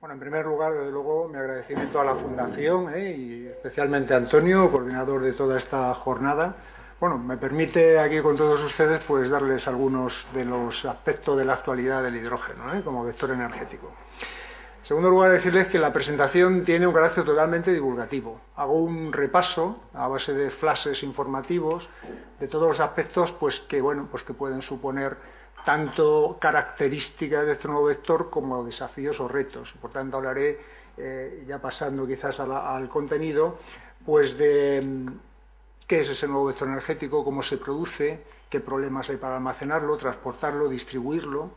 Bueno, en primer lugar, desde luego, mi agradecimiento a la Fundación y especialmente a Antonio, coordinador de toda esta jornada. Bueno, me permite aquí con todos ustedes pues darles algunos de los aspectos de la actualidad del hidrógeno como vector energético. En segundo lugar, decirles que la presentación tiene un carácter totalmente divulgativo. Hago un repaso a base de flashes informativos de todos los aspectos que pueden suponer tanto características de este nuevo vector como desafíos o retos. Por tanto, hablaré, ya pasando quizás al contenido, pues de qué es ese nuevo vector energético, cómo se produce, qué problemas hay para almacenarlo, transportarlo, distribuirlo,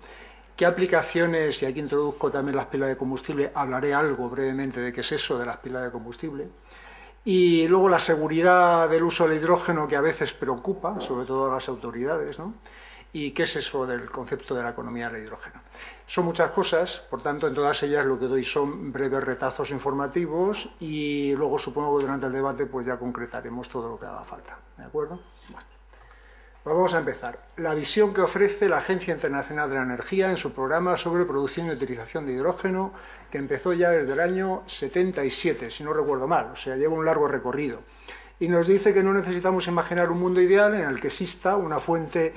qué aplicaciones, y aquí introduzco también las pilas de combustible, hablaré algo brevemente de qué es eso de las pilas de combustible, y luego la seguridad del uso del hidrógeno que a veces preocupa, sobre todo a las autoridades, ¿no? ¿Y qué es eso del concepto de la economía del hidrógeno? Son muchas cosas, por tanto, en todas ellas lo que doy son breves retazos informativos y luego supongo que durante el debate pues ya concretaremos todo lo que haga falta. ¿De acuerdo? Bueno, pues vamos a empezar. La visión que ofrece la Agencia Internacional de la Energía en su programa sobre producción y utilización de hidrógeno, que empezó ya desde el año 77, si no recuerdo mal, o sea, lleva un largo recorrido. Y nos dice que no necesitamos imaginar un mundo ideal en el que exista una fuente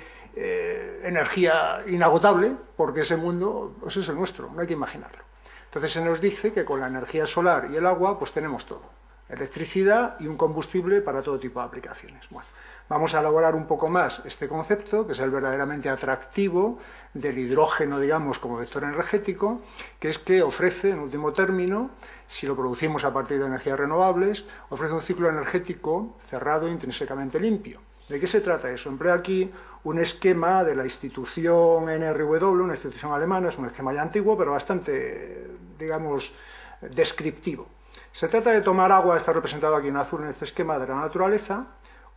energía inagotable, porque ese mundo pues es el nuestro, no hay que imaginarlo. Entonces se nos dice que con la energía solar y el agua pues tenemos todo, electricidad y un combustible para todo tipo de aplicaciones. Bueno, vamos a elaborar un poco más este concepto, que es el verdaderamente atractivo del hidrógeno, digamos, como vector energético, que es que ofrece, en último término, si lo producimos a partir de energías renovables, ofrece un ciclo energético cerrado e intrínsecamente limpio. ¿De qué se trata eso? Empleo aquí un esquema de la institución NRW, una institución alemana, es un esquema ya antiguo, pero bastante, digamos, descriptivo. Se trata de tomar agua, está representado aquí en azul en este esquema de la naturaleza,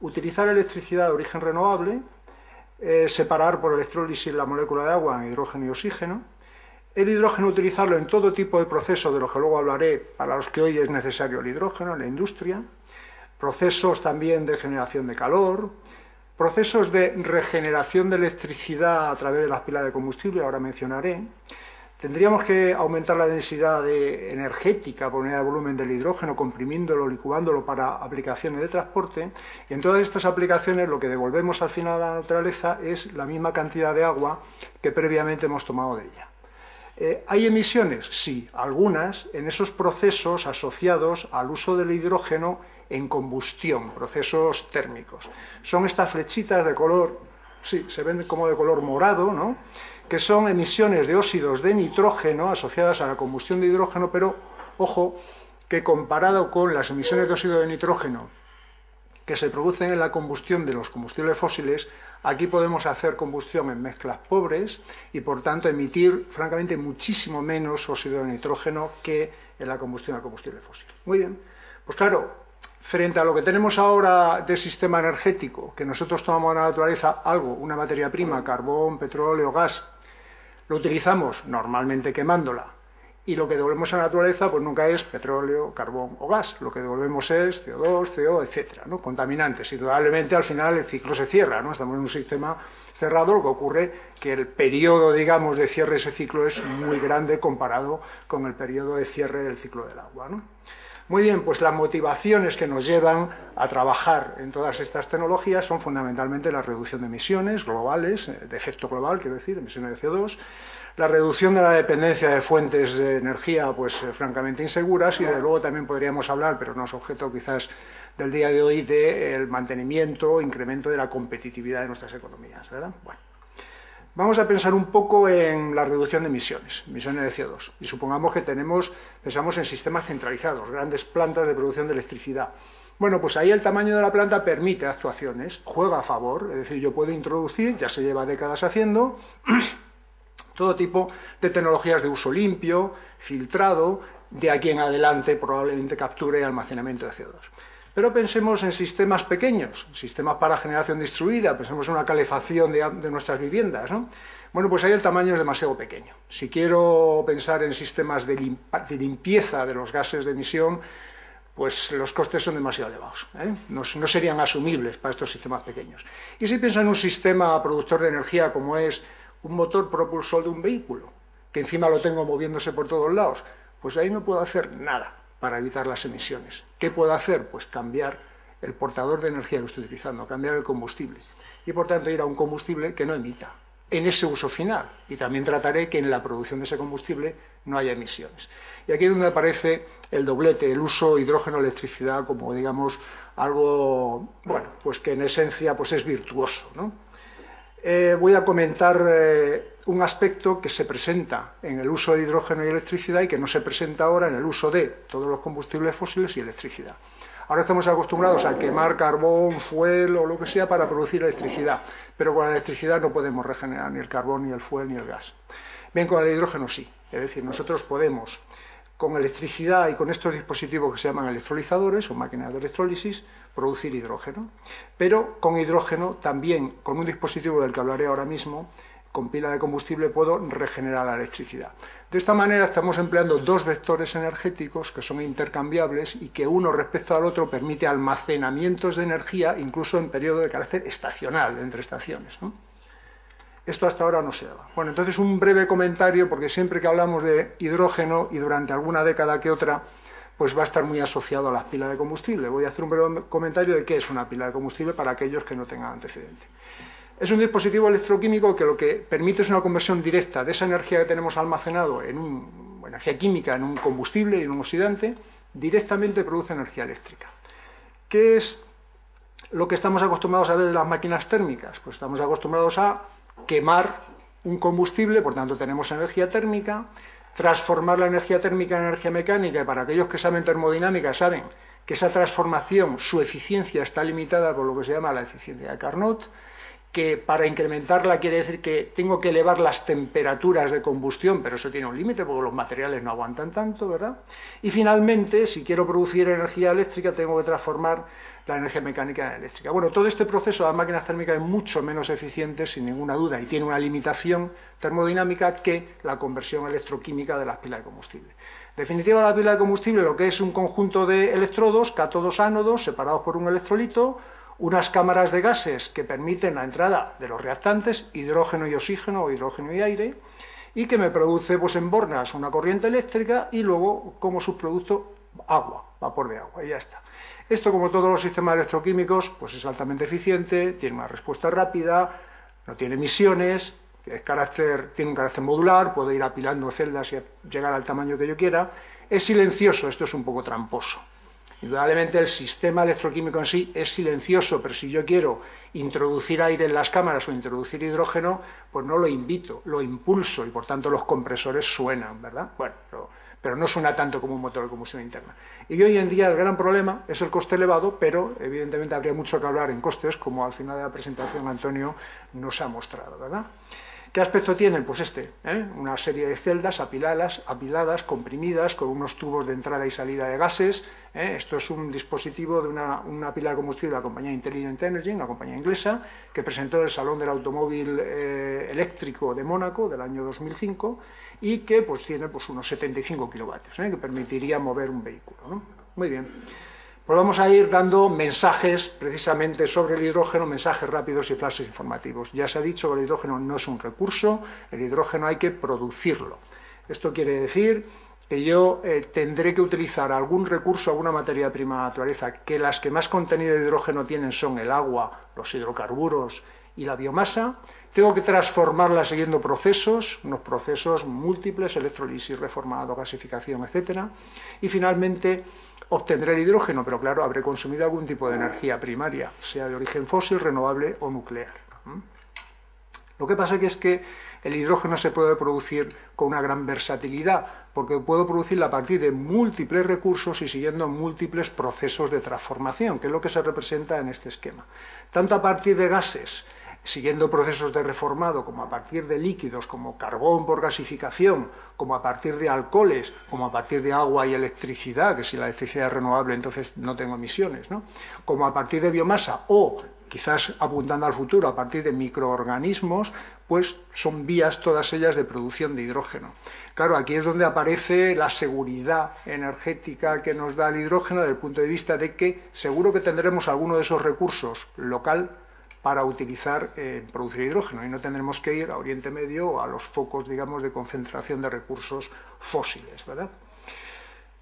utilizar electricidad de origen renovable, separar por electrólisis la molécula de agua en hidrógeno y oxígeno, el hidrógeno utilizarlo en todo tipo de procesos, de los que luego hablaré, para los que hoy es necesario el hidrógeno, en la industria, procesos también de generación de calor, procesos de regeneración de electricidad a través de las pilas de combustible, ahora mencionaré. Tendríamos que aumentar la densidad energética por unidad de volumen del hidrógeno, comprimiéndolo, licuándolo para aplicaciones de transporte, y en todas estas aplicaciones lo que devolvemos al final a la naturaleza es la misma cantidad de agua que previamente hemos tomado de ella. ¿Hay emisiones? Sí, algunas en esos procesos asociados al uso del hidrógeno en combustión, procesos térmicos. Son estas flechitas de color, sí, se ven como de color morado, ¿no?, que son emisiones de óxidos de nitrógeno asociadas a la combustión de hidrógeno, pero, ojo, que comparado con las emisiones de óxido de nitrógeno que se producen en la combustión de los combustibles fósiles, aquí podemos hacer combustión en mezclas pobres y, por tanto, emitir, francamente, muchísimo menos óxido de nitrógeno que en la combustión de combustible fósil. Muy bien, pues claro, frente a lo que tenemos ahora de sistema energético, que nosotros tomamos de la naturaleza algo, una materia prima, carbón, petróleo, gas, lo utilizamos normalmente quemándola, y lo que devolvemos a la naturaleza pues nunca es petróleo, carbón o gas, lo que devolvemos es CO2, CO, etcétera, ¿no?, contaminantes. Indudablemente al final el ciclo se cierra, ¿no?, estamos en un sistema cerrado, lo que ocurre que el periodo, digamos, de cierre de ese ciclo es muy grande comparado con el periodo de cierre del ciclo del agua, ¿no? Muy bien, pues las motivaciones que nos llevan a trabajar en todas estas tecnologías son fundamentalmente la reducción de emisiones globales, de efecto global, quiero decir, emisiones de CO2, la reducción de la dependencia de fuentes de energía, pues francamente inseguras, y de luego también podríamos hablar, pero no es objeto quizás del día de hoy, del mantenimiento, incremento de la competitividad de nuestras economías, ¿verdad? Bueno. Vamos a pensar un poco en la reducción de emisiones de CO2. Y supongamos que pensamos en sistemas centralizados, grandes plantas de producción de electricidad. Bueno, pues ahí el tamaño de la planta permite actuaciones, juega a favor, es decir, yo puedo introducir, ya se lleva décadas haciendo, todo tipo de tecnologías de uso limpio, filtrado, de aquí en adelante probablemente captura y almacenamiento de CO2. Pero pensemos en sistemas pequeños, sistemas para generación distribuida, pensemos en una calefacción de nuestras viviendas, ¿no? Bueno, pues ahí el tamaño es demasiado pequeño. Si quiero pensar en sistemas de limpieza de los gases de emisión, pues los costes son demasiado elevados, ¿eh? No serían asumibles para estos sistemas pequeños. Y si pienso en un sistema productor de energía como es un motor propulsor de un vehículo, que encima lo tengo moviéndose por todos lados, Pues ahí no puedo hacer nada para evitar las emisiones. ¿Qué puedo hacer? Pues cambiar el portador de energía que estoy utilizando, cambiar el combustible. Y por tanto ir a un combustible que no emita en ese uso final. Y también trataré que en la producción de ese combustible no haya emisiones. Y aquí es donde aparece el doblete, el uso hidrógeno-electricidad como, digamos, algo, bueno, pues que en esencia pues es virtuoso, ¿no? Voy a comentar un aspecto que se presenta en el uso de hidrógeno y electricidad y que no se presenta ahora en el uso de todos los combustibles fósiles y electricidad. Ahora estamos acostumbrados a quemar carbón, fuel o lo que sea para producir electricidad, pero con la electricidad no podemos regenerar ni el carbón, ni el fuel, ni el gas. Bien, con el hidrógeno sí, es decir, nosotros podemos, con electricidad y con estos dispositivos que se llaman electrolizadores o máquinas de electrólisis, producir hidrógeno. Pero con hidrógeno también, con un dispositivo del que hablaré ahora mismo, con pila de combustible, puedo regenerar la electricidad. De esta manera estamos empleando dos vectores energéticos que son intercambiables y que uno respecto al otro permite almacenamientos de energía incluso en periodo de carácter estacional, entre estaciones, ¿no? Esto hasta ahora no se daba. Bueno, entonces un breve comentario, porque siempre que hablamos de hidrógeno y durante alguna década que otra, pues va a estar muy asociado a las pilas de combustible. Voy a hacer un breve comentario de qué es una pila de combustible para aquellos que no tengan antecedente. Es un dispositivo electroquímico que lo que permite es una conversión directa de esa energía que tenemos almacenado en energía química en un combustible y en un oxidante, directamente produce energía eléctrica. ¿Qué es lo que estamos acostumbrados a ver en las máquinas térmicas? Pues estamos acostumbrados a quemar un combustible, por tanto tenemos energía térmica, transformar la energía térmica en energía mecánica, y para aquellos que saben termodinámica saben que esa transformación, su eficiencia está limitada por lo que se llama la eficiencia de Carnot, que para incrementarla quiere decir que tengo que elevar las temperaturas de combustión, pero eso tiene un límite porque los materiales no aguantan tanto, ¿verdad? Y finalmente, si quiero producir energía eléctrica, tengo que transformar la energía mecánica en eléctrica. Bueno, todo este proceso de las máquinas térmicas es mucho menos eficiente, sin ninguna duda, y tiene una limitación termodinámica que la conversión electroquímica de las pilas de combustible. En definitiva, la pila de combustible lo que es un conjunto de electrodos, cátodos, ánodos, separados por un electrolito, unas cámaras de gases que permiten la entrada de los reactantes, hidrógeno y oxígeno o hidrógeno y aire, y que me produce pues, en bornas una corriente eléctrica y luego como subproducto agua, vapor de agua, y ya está. Esto, como todos los sistemas electroquímicos, pues es altamente eficiente, tiene una respuesta rápida, no tiene emisiones, tiene un carácter modular, puedo ir apilando celdas y llegar al tamaño que yo quiera, es silencioso, esto es un poco tramposo. Indudablemente el sistema electroquímico en sí es silencioso, pero si yo quiero introducir aire en las cámaras o introducir hidrógeno, pues no lo invito, lo impulso y por tanto los compresores suenan, ¿verdad? Bueno, pero no suena tanto como un motor de combustión interna. Y hoy en día el gran problema es el coste elevado, pero evidentemente habría mucho que hablar en costes, como al final de la presentación Antonio nos ha mostrado, ¿verdad? ¿Qué aspecto tienen? Pues una serie de celdas apiladas, comprimidas, con unos tubos de entrada y salida de gases. Esto es un dispositivo de una pila de combustible de la compañía Intelligent Energy, una compañía inglesa, que presentó en el Salón del Automóvil Eléctrico de Mónaco del año 2005 y que pues, tiene pues, unos 75 kilovatios, que permitiría mover un vehículo, ¿no? Muy bien. Pues vamos a ir dando mensajes precisamente sobre el hidrógeno, mensajes rápidos y flashes informativos. Ya se ha dicho que el hidrógeno no es un recurso, el hidrógeno hay que producirlo. Esto quiere decir que yo tendré que utilizar algún recurso, alguna materia prima de la naturaleza, que las que más contenido de hidrógeno tienen son el agua, los hidrocarburos y la biomasa. Tengo que transformarla siguiendo procesos, unos procesos múltiples, electrolisis, reformado, gasificación, etc. Y finalmente obtendré el hidrógeno, pero claro, habré consumido algún tipo de energía primaria, sea de origen fósil, renovable o nuclear. Lo que pasa es que el hidrógeno se puede producir con una gran versatilidad, porque puedo producirlo a partir de múltiples recursos y siguiendo múltiples procesos de transformación, que es lo que se representa en este esquema. Tanto a partir de gases, siguiendo procesos de reformado, como a partir de líquidos, como carbón por gasificación, como a partir de alcoholes, como a partir de agua y electricidad, que si la electricidad es renovable entonces no tengo emisiones, ¿no? Como a partir de biomasa o, quizás apuntando al futuro, a partir de microorganismos, pues son vías todas ellas de producción de hidrógeno. Claro, aquí es donde aparece la seguridad energética que nos da el hidrógeno desde el punto de vista de que seguro que tendremos alguno de esos recursos local para utilizar producir hidrógeno y no tendremos que ir a Oriente Medio o a los focos, digamos, de concentración de recursos fósiles, ¿verdad?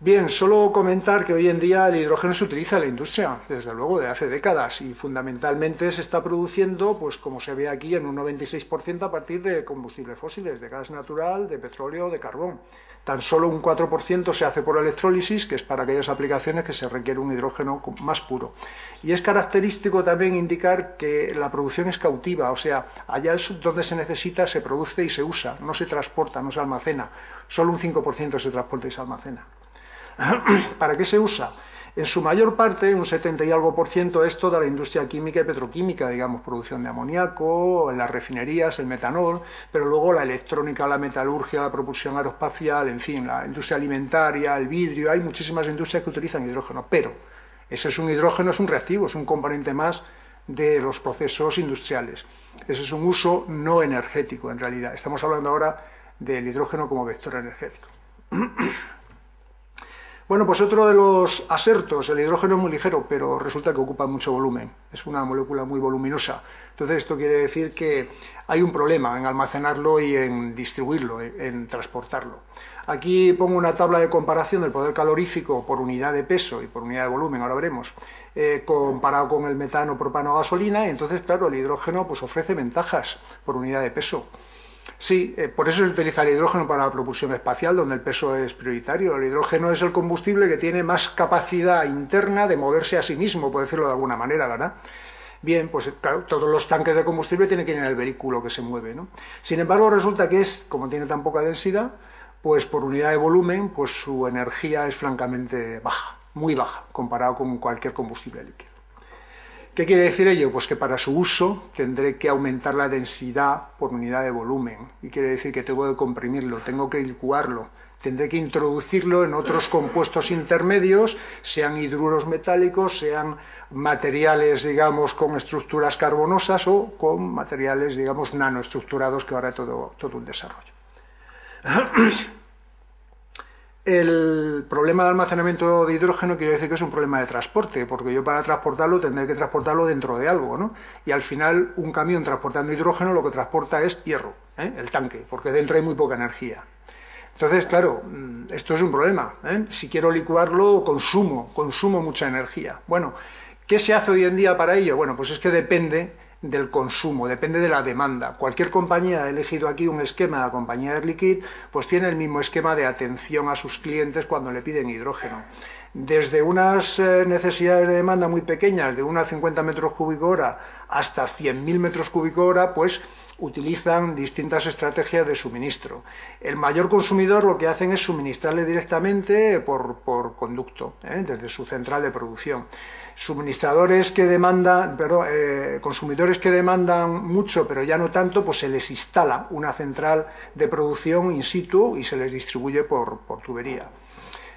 Bien, solo comentar que hoy en día el hidrógeno se utiliza en la industria, desde luego, de hace décadas, y fundamentalmente se está produciendo, pues como se ve aquí, en un 96% a partir de combustibles fósiles, de gas natural, de petróleo, de carbón. Tan solo un 4% se hace por electrólisis, que es para aquellas aplicaciones que se requiere un hidrógeno más puro. Y es característico también indicar que la producción es cautiva, o sea, allá donde se necesita se produce y se usa, no se transporta, no se almacena. Solo un 5% se transporta y se almacena. ¿Para qué se usa? En su mayor parte, un 70 y algo % es toda la industria química y petroquímica, digamos, producción de amoníaco, en las refinerías, el metanol, pero luego la electrónica, la metalurgia, la propulsión aeroespacial, en fin, la industria alimentaria, el vidrio, hay muchísimas industrias que utilizan hidrógeno, pero ese es un hidrógeno, es un reactivo, es un componente más de los procesos industriales. Ese es un uso no energético, en realidad. Estamos hablando ahora del hidrógeno como vector energético. Bueno, pues otro de los asertos, el hidrógeno es muy ligero, pero resulta que ocupa mucho volumen, es una molécula muy voluminosa. Entonces esto quiere decir que hay un problema en almacenarlo y en distribuirlo, en transportarlo. Aquí pongo una tabla de comparación del poder calorífico por unidad de peso y por unidad de volumen, ahora veremos, comparado con el metano, propano, gasolina, y entonces, claro, el hidrógeno pues ofrece ventajas por unidad de peso. Sí, por eso se utiliza el hidrógeno para la propulsión espacial, donde el peso es prioritario. El hidrógeno es el combustible que tiene más capacidad interna de moverse a sí mismo, por decirlo de alguna manera, ¿verdad? Bien, pues claro, todos los tanques de combustible tienen que ir en el vehículo que se mueve, ¿no? Sin embargo, resulta que como tiene tan poca densidad, pues por unidad de volumen, pues su energía es francamente baja, muy baja, comparado con cualquier combustible líquido. ¿Qué quiere decir ello? Pues que para su uso tendré que aumentar la densidad por unidad de volumen. Y quiere decir que tengo que comprimirlo, tengo que licuarlo, tendré que introducirlo en otros compuestos intermedios, sean hidruros metálicos, sean materiales, digamos, con estructuras carbonosas o con materiales, digamos, nanoestructurados, que ahora es todo un desarrollo. El problema de almacenamiento de hidrógeno quiere decir que es un problema de transporte, porque yo para transportarlo tendré que transportarlo dentro de algo, ¿no? Y al final un camión transportando hidrógeno lo que transporta es hierro, el tanque, porque dentro hay muy poca energía. Entonces, claro, esto es un problema, Si quiero licuarlo, consumo mucha energía. Bueno, ¿qué se hace hoy en día para ello? Bueno, pues es que depende del consumo, depende de la demanda. Cualquier compañía, ha elegido aquí un esquema, la compañía Air Liquide, pues tiene el mismo esquema de atención a sus clientes cuando le piden hidrógeno. Desde unas necesidades de demanda muy pequeñas, de 1 a 50 metros cúbicos hora, hasta 100.000 metros cúbicos hora, pues utilizan distintas estrategias de suministro. El mayor consumidor lo que hacen es suministrarle directamente por conducto, desde su central de producción. Suministradores que demandan, consumidores que demandan mucho, pero ya no tanto, pues se les instala una central de producción in situ y se les distribuye por tubería.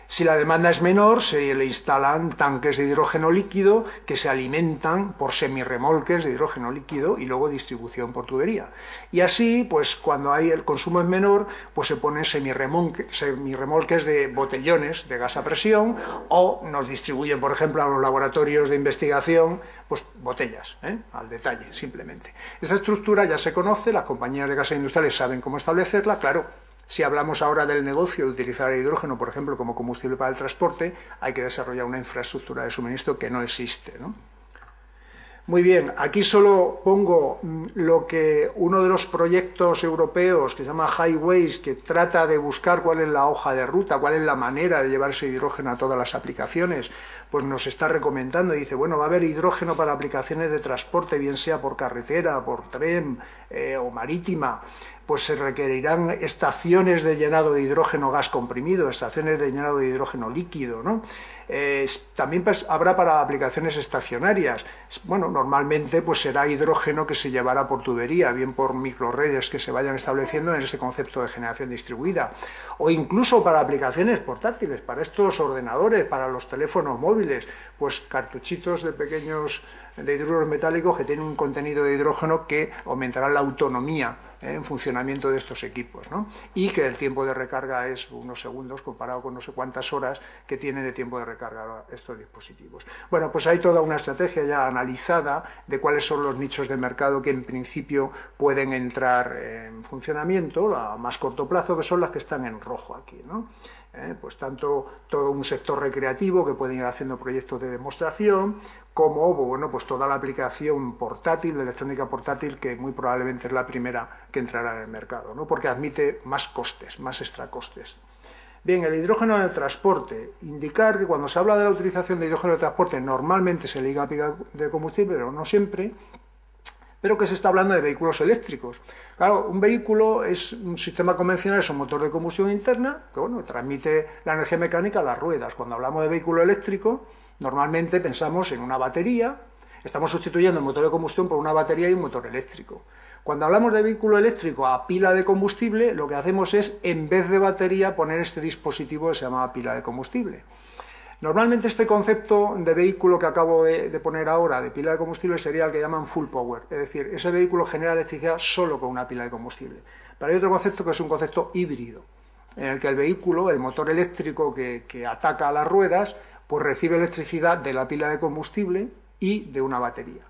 Si la demanda es menor, se le instalan tanques de hidrógeno líquido que se alimentan por semirremolques de hidrógeno líquido y luego distribución por tubería. Y así, pues cuando el consumo es menor, pues se ponen semirremolques de botellones de gas a presión o nos distribuyen, por ejemplo, a los laboratorios de investigación, pues botellas, al detalle, simplemente. Esa estructura ya se conoce, las compañías de gases industriales saben cómo establecerla, claro. Si hablamos ahora del negocio de utilizar el hidrógeno, por ejemplo, como combustible para el transporte, hay que desarrollar una infraestructura de suministro que no existe, ¿no? Muy bien, aquí solo pongo lo que uno de los proyectos europeos que se llama Highways, que trata de buscar cuál es la hoja de ruta, cuál es la manera de llevarse hidrógeno a todas las aplicaciones, pues nos está recomendando, dice, bueno, va a haber hidrógeno para aplicaciones de transporte, bien sea por carretera, por tren o marítima, pues se requerirán estaciones de llenado de hidrógeno gas comprimido, estaciones de llenado de hidrógeno líquido, ¿no? También pues, habrá para aplicaciones estacionarias. Bueno, normalmente pues será hidrógeno que se llevará por tubería, bien por microredes que se vayan estableciendo en ese concepto de generación distribuida, o incluso para aplicaciones portátiles, para estos ordenadores, para los teléfonos móviles, pues cartuchitos de pequeños de hidruros metálicos que tienen un contenido de hidrógeno que aumentará la autonomía en funcionamiento de estos equipos, ¿no? Y que el tiempo de recarga es unos segundos comparado con no sé cuántas horas que tiene de tiempo de recarga estos dispositivos. Bueno, pues hay toda una estrategia ya analizada de cuáles son los nichos de mercado que en principio pueden entrar en funcionamiento a más corto plazo, que son las que están en rojo aquí, ¿no? Pues tanto todo un sector recreativo que pueden ir haciendo proyectos de demostración, como bueno, pues toda la aplicación portátil, de electrónica portátil, que muy probablemente es la primera que entrará en el mercado, ¿no? Porque admite más costes, más extracostes. Bien, el hidrógeno en el transporte. Indicar que cuando se habla de la utilización de hidrógeno en el transporte normalmente se liga a pila de combustible, pero no siempre, pero que se está hablando de vehículos eléctricos. Claro, un vehículo es un sistema convencional, es un motor de combustión interna que bueno, transmite la energía mecánica a las ruedas. Cuando hablamos de vehículo eléctrico, normalmente pensamos en una batería, estamos sustituyendo el motor de combustión por una batería y un motor eléctrico. Cuando hablamos de vehículo eléctrico a pila de combustible, lo que hacemos es, en vez de batería, poner este dispositivo que se llama pila de combustible. Normalmente este concepto de vehículo que acabo de poner ahora, de pila de combustible, sería el que llaman full power, es decir, ese vehículo genera electricidad solo con una pila de combustible. Pero hay otro concepto que es un concepto híbrido, en el que el vehículo, el motor eléctrico que ataca a las ruedas, pues recibe electricidad de la pila de combustible y de una batería.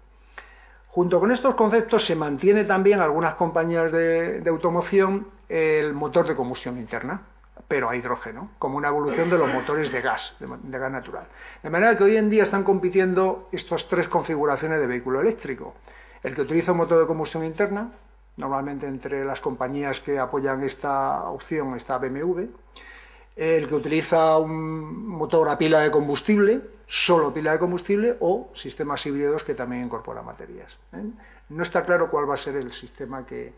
Junto con estos conceptos se mantiene también en algunas compañías de automoción el motor de combustión interna, pero a hidrógeno, como una evolución de los motores de gas natural. De manera que hoy en día están compitiendo estas tres configuraciones de vehículo eléctrico. El que utiliza un motor de combustión interna, normalmente entre las compañías que apoyan esta opción está BMW, el que utiliza un motor a pila de combustible, solo pila de combustible, o sistemas híbridos que también incorporan baterías. No está claro cuál va a ser el sistema que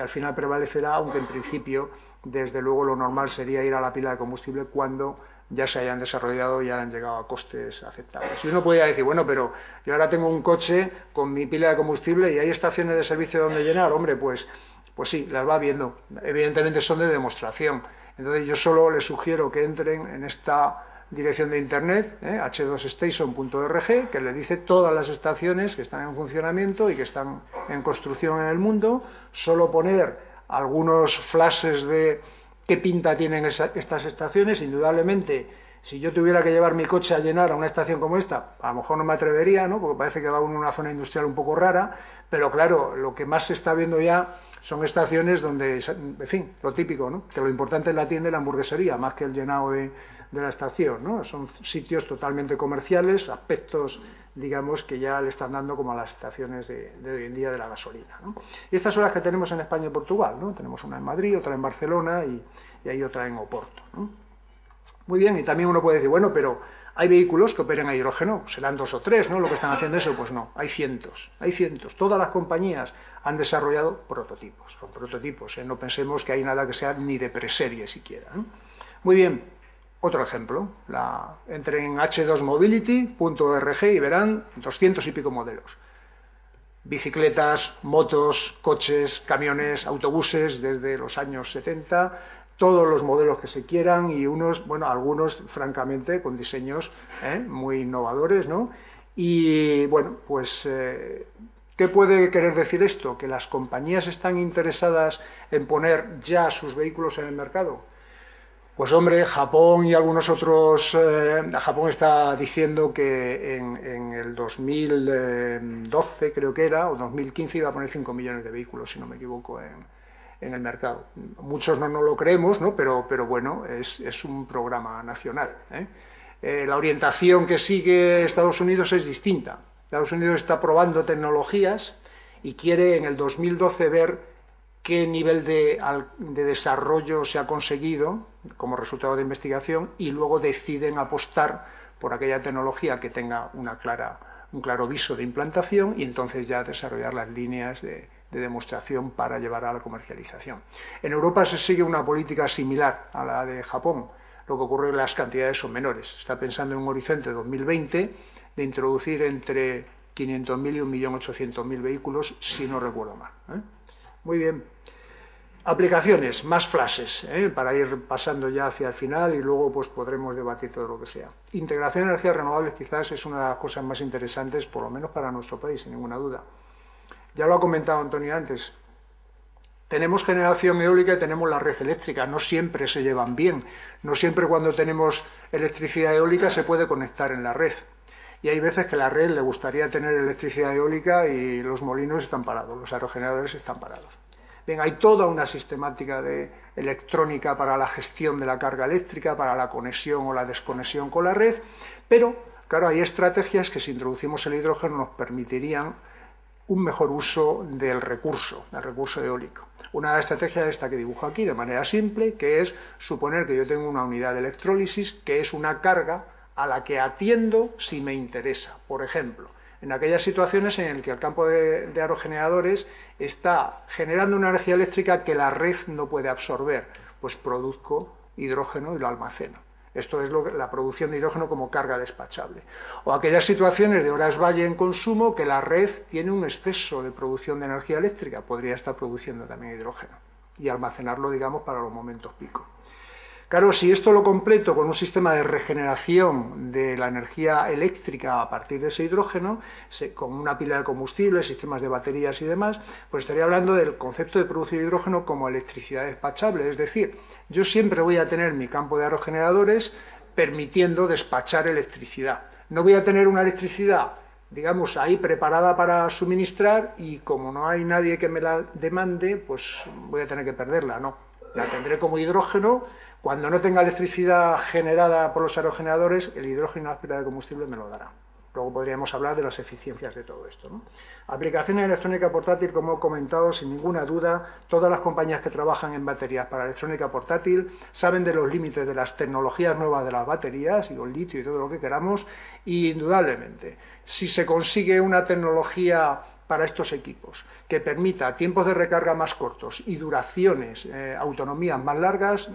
al final prevalecerá, aunque en principio, desde luego, lo normal sería ir a la pila de combustible cuando ya se hayan desarrollado y hayan llegado a costes aceptables. Y uno podría decir, bueno, pero yo ahora tengo un coche con mi pila de combustible y hay estaciones de servicio donde llenar. Hombre, pues sí, las va viendo. Evidentemente son de demostración. Entonces yo solo les sugiero que entren en esta dirección de internet, h2station.org, que le dice todas las estaciones que están en funcionamiento y que están en construcción en el mundo, solo poner algunos flashes de qué pinta tienen estas estaciones. Indudablemente, si yo tuviera que llevar mi coche a llenar a una estación como esta, a lo mejor no me atrevería, ¿no? Porque parece que va en una zona industrial un poco rara, pero claro, lo que más se está viendo ya son estaciones donde, en fin, lo típico, ¿no? Que lo importante es la tienda y la hamburguesería, más que el llenado de la estación, ¿no? Son sitios totalmente comerciales, aspectos, digamos, que ya le están dando como a las estaciones de hoy en día de la gasolina, ¿no? Y estas son las que tenemos en España y Portugal, ¿no? Tenemos una en Madrid, otra en Barcelona y hay otra en Oporto, ¿no? Muy bien, y también uno puede decir, bueno, pero hay vehículos que operen a hidrógeno, serán 2 o 3, ¿no? Lo que están haciendo eso, pues no, hay cientos. Todas las compañías han desarrollado prototipos, son prototipos, no pensemos que hay nada que sea ni de preserie siquiera, ¿no? Muy bien, otro ejemplo, entren en h2mobility.org y verán 200 y pico modelos. Bicicletas, motos, coches, camiones, autobuses desde los años 70, todos los modelos que se quieran y unos, bueno, algunos francamente con diseños muy innovadores, ¿no? Y bueno, pues ¿qué puede querer decir esto? ¿Que las compañías están interesadas en poner ya sus vehículos en el mercado? Pues hombre, Japón y algunos otros, Japón está diciendo que en el 2012 creo que era, o 2015 iba a poner 5 millones de vehículos, si no me equivoco, en el mercado. Muchos no lo creemos, ¿no? Pero bueno, es un programa nacional, la orientación que sigue Estados Unidos es distinta. Estados Unidos está probando tecnologías y quiere en el 2012 ver qué nivel de desarrollo se ha conseguido como resultado de investigación y luego deciden apostar por aquella tecnología que tenga un claro viso de implantación y entonces ya desarrollar las líneas de demostración para llevar a la comercialización. En Europa se sigue una política similar a la de Japón. Lo que ocurre es que las cantidades son menores. Se está pensando en un horizonte 2020 de introducir entre 500.000 y 1.800.000 vehículos, si no recuerdo mal. Muy bien. Aplicaciones, más flashes, para ir pasando ya hacia el final y luego pues podremos debatir todo lo que sea. Integración de energías renovables quizás es una de las cosas más interesantes, por lo menos para nuestro país, sin ninguna duda. Ya lo ha comentado Antonio antes. Tenemos generación eólica y tenemos la red eléctrica, no siempre se llevan bien, no siempre cuando tenemos electricidad eólica se puede conectar en la red. Y hay veces que la red le gustaría tener electricidad eólica y los molinos están parados, los aerogeneradores están parados. Bien, hay toda una sistemática de electrónica para la gestión de la carga eléctrica, para la conexión o la desconexión con la red, pero, claro, hay estrategias que si introducimos el hidrógeno nos permitirían un mejor uso del recurso eólico. Una estrategia es esta que dibujo aquí de manera simple, que es suponer que yo tengo una unidad de electrólisis que es una carga a la que atiendo si me interesa. Por ejemplo, en aquellas situaciones en las que el campo de aerogeneradores está generando una energía eléctrica que la red no puede absorber, pues produzco hidrógeno y lo almaceno. Esto es la producción de hidrógeno como carga despachable. O aquellas situaciones de horas valle en consumo que la red tiene un exceso de producción de energía eléctrica, podría estar produciendo también hidrógeno y almacenarlo, digamos, para los momentos pico. Claro, si esto lo completo con un sistema de regeneración de la energía eléctrica a partir de ese hidrógeno, con una pila de combustible, sistemas de baterías y demás, pues estaría hablando del concepto de producir hidrógeno como electricidad despachable. Es decir, yo siempre voy a tener mi campo de aerogeneradores permitiendo despachar electricidad. No voy a tener una electricidad, digamos, ahí preparada para suministrar y como no hay nadie que me la demande, pues voy a tener que perderla, no. La tendré como hidrógeno. Cuando no tenga electricidad generada por los aerogeneradores, el hidrógeno y la pila de combustible me lo dará. Luego podríamos hablar de las eficiencias de todo esto, ¿no? Aplicaciones de electrónica portátil, como he comentado, sin ninguna duda, todas las compañías que trabajan en baterías para electrónica portátil saben de los límites de las tecnologías nuevas de las baterías, y el litio y todo lo que queramos, y indudablemente, si se consigue una tecnología para estos equipos que permita tiempos de recarga más cortos y duraciones, autonomías más largas,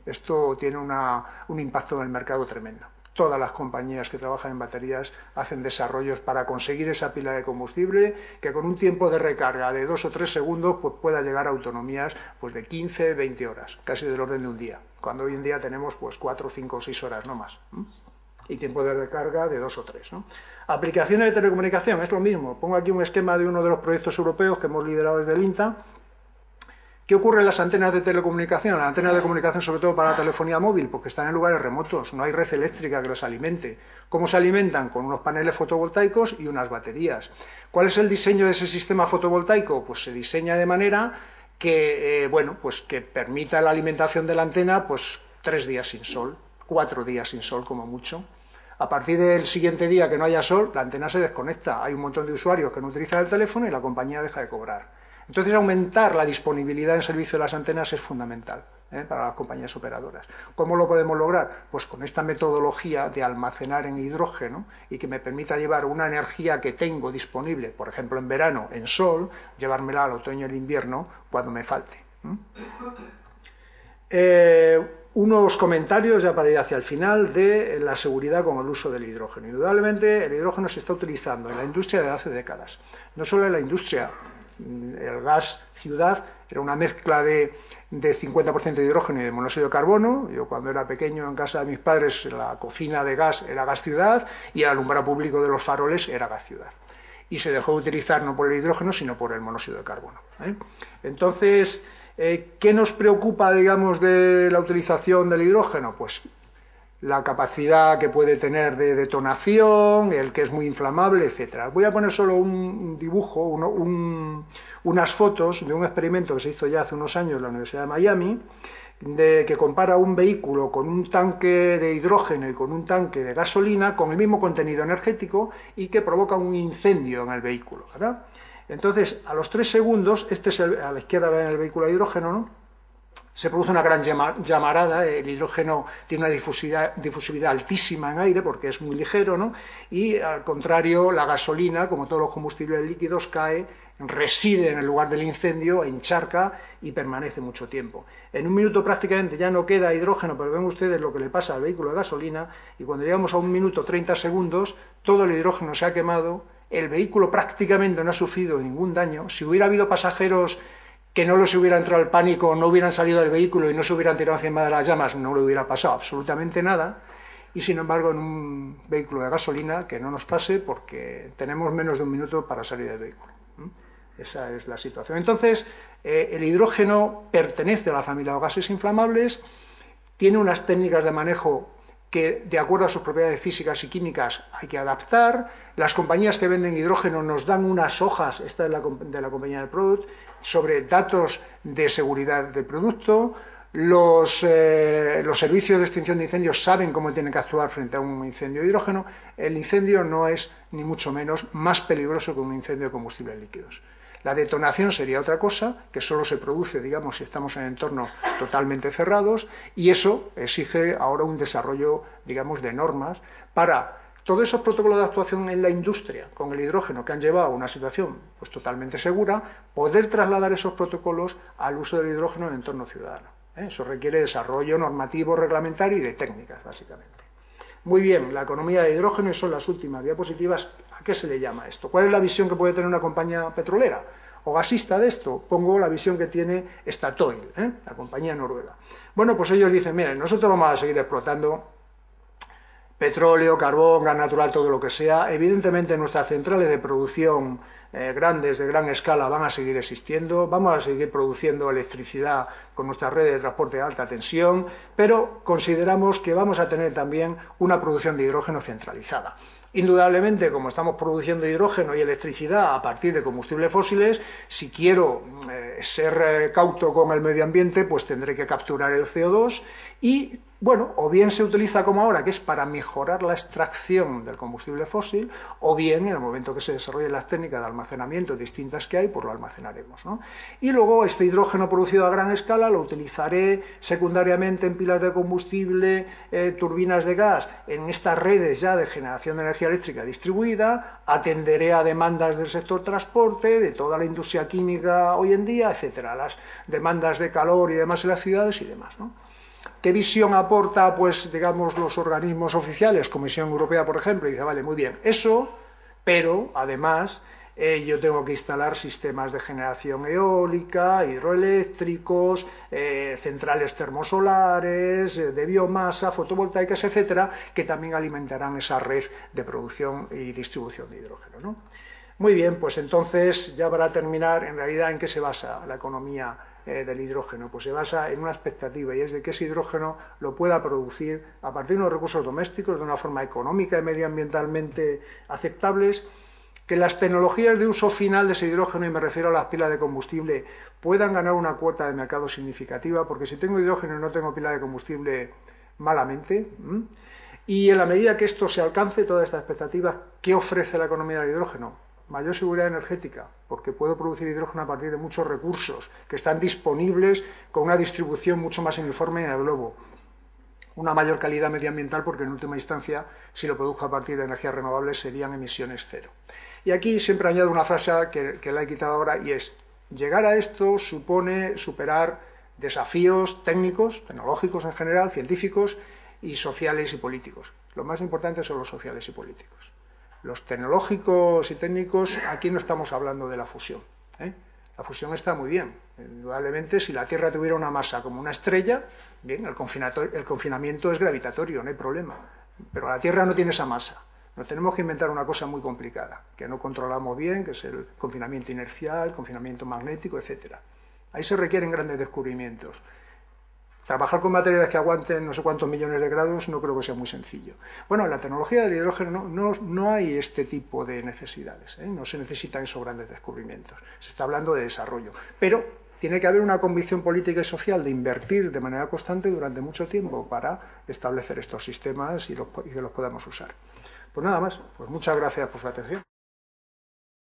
esto tiene un impacto en el mercado tremendo. Todas las compañías que trabajan en baterías hacen desarrollos para conseguir esa pila de combustible que con un tiempo de recarga de 2 o 3 segundos pues pueda llegar a autonomías pues de 15, 20 horas, casi del orden de un día, cuando hoy en día tenemos pues 4, 5 o 6 horas, no más. Y tiempo de recarga de 2 o 3, ¿no? Aplicaciones de telecomunicación, es lo mismo. Pongo aquí un esquema de uno de los proyectos europeos que hemos liderado desde el INTA. ¿Qué ocurre en las antenas de telecomunicación? Las antenas de comunicación, sobre todo para la telefonía móvil, porque están en lugares remotos, no hay red eléctrica que los alimente. ¿Cómo se alimentan? Con unos paneles fotovoltaicos y unas baterías. ¿Cuál es el diseño de ese sistema fotovoltaico? Pues se diseña de manera que, pues que permita la alimentación de la antena pues 3 días sin sol, 4 días sin sol como mucho. A partir del siguiente día que no haya sol, la antena se desconecta. Hay un montón de usuarios que no utilizan el teléfono y la compañía deja de cobrar. Entonces, aumentar la disponibilidad en servicio de las antenas es fundamental para las compañías operadoras. ¿Cómo lo podemos lograr? Pues con esta metodología de almacenar en hidrógeno y que me permita llevar una energía que tengo disponible, por ejemplo en verano, en sol, llevármela al otoño y el invierno cuando me falte. Unos comentarios ya para ir hacia el final de la seguridad con el uso del hidrógeno. Indudablemente el hidrógeno se está utilizando en la industria desde hace décadas. No solo en la industria. El gas ciudad era una mezcla de 50% de hidrógeno y de monóxido de carbono. Yo cuando era pequeño en casa de mis padres la cocina de gas era gas ciudad y el alumbrado público de los faroles era gas ciudad. Y se dejó de utilizar no por el hidrógeno sino por el monóxido de carbono. Entonces, ¿qué nos preocupa, digamos, de la utilización del hidrógeno? Pues la capacidad que puede tener de detonación, el que es muy inflamable, etc. Voy a poner solo un dibujo, unas fotos de un experimento que se hizo ya hace unos años en la Universidad de Miami, que compara un vehículo con un tanque de hidrógeno y con un tanque de gasolina con el mismo contenido energético y que provoca un incendio en el vehículo, ¿verdad? Entonces, a los 3 segundos, a la izquierda ven el vehículo de hidrógeno, ¿no? Se produce una gran llamarada, el hidrógeno tiene una difusividad altísima en aire porque es muy ligero, ¿no? Y al contrario, la gasolina, como todos los combustibles líquidos, cae, reside en el lugar del incendio, encharca y permanece mucho tiempo. En un minuto prácticamente ya no queda hidrógeno, pero ven ustedes lo que le pasa al vehículo de gasolina, y cuando llegamos a 1 minuto 30 segundos, todo el hidrógeno se ha quemado, el vehículo prácticamente no ha sufrido ningún daño. Si hubiera habido pasajeros que no les hubiera entrado el pánico, no hubieran salido del vehículo y no se hubieran tirado encima de las llamas, no le hubiera pasado absolutamente nada. Y sin embargo, en un vehículo de gasolina, que no nos pase porque tenemos menos de 1 minuto para salir del vehículo. Esa es la situación. Entonces, el hidrógeno pertenece a la familia de los gases inflamables, tiene unas técnicas de manejo que, de acuerdo a sus propiedades físicas y químicas, hay que adaptar. Las compañías que venden hidrógeno nos dan unas hojas, esta es de la compañía de Product, sobre datos de seguridad del producto. Los servicios de extinción de incendios saben cómo tienen que actuar frente a un incendio de hidrógeno. El incendio no es, ni mucho menos, más peligroso que un incendio de combustibles líquidos. La detonación sería otra cosa, que solo se produce, digamos, si estamos en entornos totalmente cerrados, y eso exige ahora un desarrollo, digamos, de normas para todos esos protocolos de actuación en la industria con el hidrógeno que han llevado a una situación pues, totalmente segura, poder trasladar esos protocolos al uso del hidrógeno en el entorno ciudadano. Eso requiere desarrollo normativo, reglamentario y de técnicas, básicamente. Muy bien, la economía de hidrógeno, y son las últimas diapositivas. ¿A qué se le llama esto? ¿Cuál es la visión que puede tener una compañía petrolera o gasista de esto? Pongo la visión que tiene Statoil, la compañía noruega. Bueno, pues ellos dicen, miren, nosotros vamos a seguir explotando petróleo, carbón, gas natural, todo lo que sea. Evidentemente nuestras centrales de producción grandes, de gran escala, van a seguir existiendo, vamos a seguir produciendo electricidad con nuestra red de transporte de alta tensión, pero consideramos que vamos a tener también una producción de hidrógeno centralizada. Indudablemente, como estamos produciendo hidrógeno y electricidad a partir de combustibles fósiles, si quiero ser cauto con el medio ambiente, pues tendré que capturar el CO2 y, bueno, o bien se utiliza como ahora, que es para mejorar la extracción del combustible fósil, o bien en el momento que se desarrollen las técnicas de almacenamiento distintas que hay, pues lo almacenaremos, ¿no? Y luego este hidrógeno producido a gran escala lo utilizaré secundariamente en pilas de combustible, turbinas de gas, en estas redes ya de generación de energía eléctrica distribuida, atenderé a demandas del sector transporte, de toda la industria química hoy en día, etcétera, las demandas de calor y demás en las ciudades y demás, ¿no? ¿Qué visión aporta, pues, digamos, los organismos oficiales, Comisión Europea, por ejemplo? Y dice, vale, muy bien, eso, pero, además, yo tengo que instalar sistemas de generación eólica, hidroeléctricos, centrales termosolares, de biomasa, fotovoltaicas, etcétera, que también alimentarán esa red de producción y distribución de hidrógeno, ¿no? Muy bien, pues entonces, ya para terminar, en realidad, ¿en qué se basa la economía del hidrógeno? Pues se basa en una expectativa, y es de que ese hidrógeno lo pueda producir a partir de unos recursos domésticos de una forma económica y medioambientalmente aceptables, que las tecnologías de uso final de ese hidrógeno, y me refiero a las pilas de combustible, puedan ganar una cuota de mercado significativa, porque si tengo hidrógeno y no tengo pila de combustible, malamente. Y en la medida que esto se alcance, todas estas expectativas, ¿qué ofrece la economía del hidrógeno? Mayor seguridad energética, porque puedo producir hidrógeno a partir de muchos recursos que están disponibles con una distribución mucho más uniforme en el globo. Una mayor calidad medioambiental, porque en última instancia, si lo produjo a partir de energías renovables, serían emisiones cero. Y aquí siempre añado una frase que la he quitado ahora, y es, llegar a esto supone superar desafíos técnicos, tecnológicos en general, científicos y sociales y políticos. Lo más importante son los sociales y políticos. Los tecnológicos y técnicos, aquí no estamos hablando de la fusión. La fusión está muy bien. Indudablemente, si la Tierra tuviera una masa como una estrella, bien, el confinamiento es gravitatorio, no hay problema. Pero la Tierra no tiene esa masa. Nos tenemos que inventar una cosa muy complicada, que no controlamos bien, que es el confinamiento inercial, confinamiento magnético, etc. Ahí se requieren grandes descubrimientos. Trabajar con materiales que aguanten no sé cuántos millones de grados no creo que sea muy sencillo. Bueno, en la tecnología del hidrógeno no hay este tipo de necesidades, no se necesitan esos grandes descubrimientos. Se está hablando de desarrollo. Pero tiene que haber una convicción política y social de invertir de manera constante durante mucho tiempo para establecer estos sistemas y que los podamos usar. Pues nada más, pues muchas gracias por su atención.